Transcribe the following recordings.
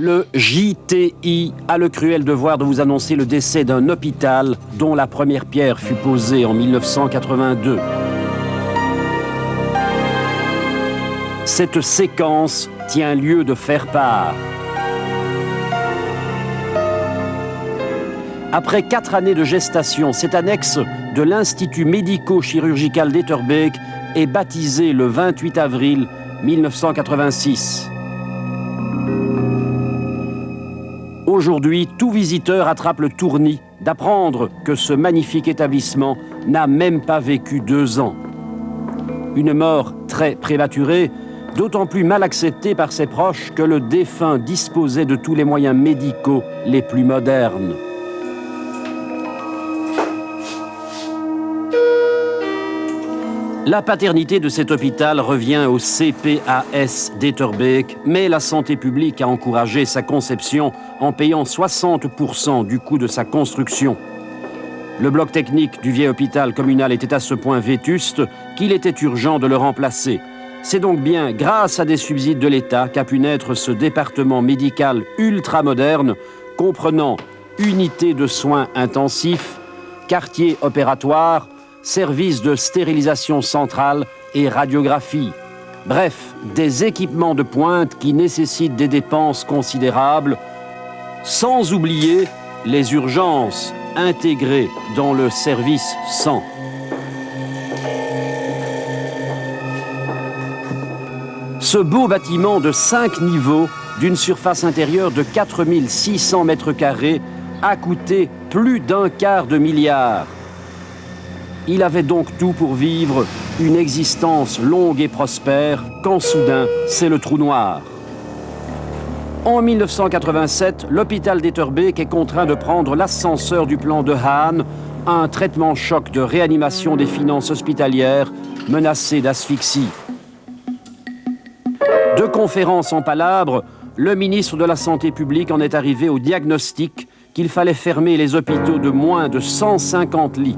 Le JTI a le cruel devoir de vous annoncer le décès d'un hôpital dont la première pierre fut posée en 1982. Cette séquence tient lieu de faire part. Après 4 années de gestation, cette annexe de l'Institut médico-chirurgical d'Etterbeek est baptisée le 28 avril 1986. Aujourd'hui, tout visiteur attrape le tournis d'apprendre que ce magnifique établissement n'a même pas vécu 2 ans. Une mort très prématurée, d'autant plus mal acceptée par ses proches que le défunt disposait de tous les moyens médicaux les plus modernes. La paternité de cet hôpital revient au CPAS d'Etterbeek, mais la santé publique a encouragé sa conception en payant 60% du coût de sa construction. Le bloc technique du vieil hôpital communal était à ce point vétuste qu'il était urgent de le remplacer. C'est donc bien grâce à des subsides de l'État qu'a pu naître ce département médical ultramoderne comprenant unités de soins intensifs, quartier opératoire, services de stérilisation centrale et radiographie. Bref, des équipements de pointe qui nécessitent des dépenses considérables, sans oublier les urgences intégrées dans le service 100. Ce beau bâtiment de 5 niveaux, d'une surface intérieure de 4600 mètres carrés, a coûté plus d'1/4 milliard. Il avait donc tout pour vivre une existence longue et prospère, quand soudain, c'est le trou noir. En 1987, l'hôpital d'Etterbeek est contraint de prendre l'ascenseur du plan de Hahn, un traitement choc de réanimation des finances hospitalières menacées d'asphyxie. De conférence en palabre, le ministre de la Santé publique en est arrivé au diagnostic qu'il fallait fermer les hôpitaux de moins de 150 lits.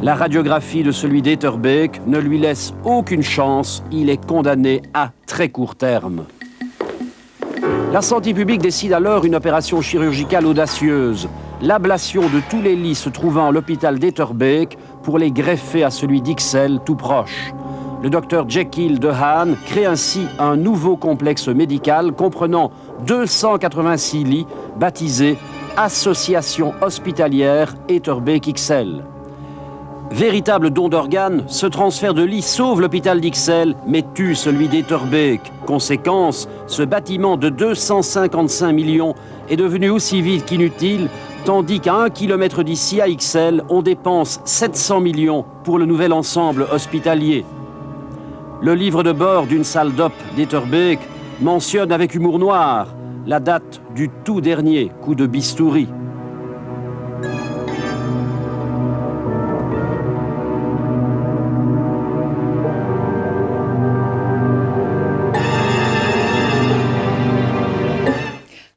La radiographie de celui d'Etterbeek ne lui laisse aucune chance, il est condamné à très court terme. La santé publique décide alors une opération chirurgicale audacieuse, l'ablation de tous les lits se trouvant à l'hôpital d'Etterbeek pour les greffer à celui d'Ixelles tout proche. Le docteur Jekyll de Hahn crée ainsi un nouveau complexe médical comprenant 286 lits baptisé Association hospitalière Etterbeek-Ixelles. Véritable don d'organes, ce transfert de lits sauve l'hôpital d'Ixelles, mais tue celui d'Etterbeek. Conséquence, ce bâtiment de 255 millions est devenu aussi vide qu'inutile, tandis qu'à 1 kilomètre d'ici, à Ixelles, on dépense 700 millions pour le nouvel ensemble hospitalier. Le livre de bord d'une salle d'op d'Etterbeek mentionne avec humour noir la date du tout dernier coup de bistouri.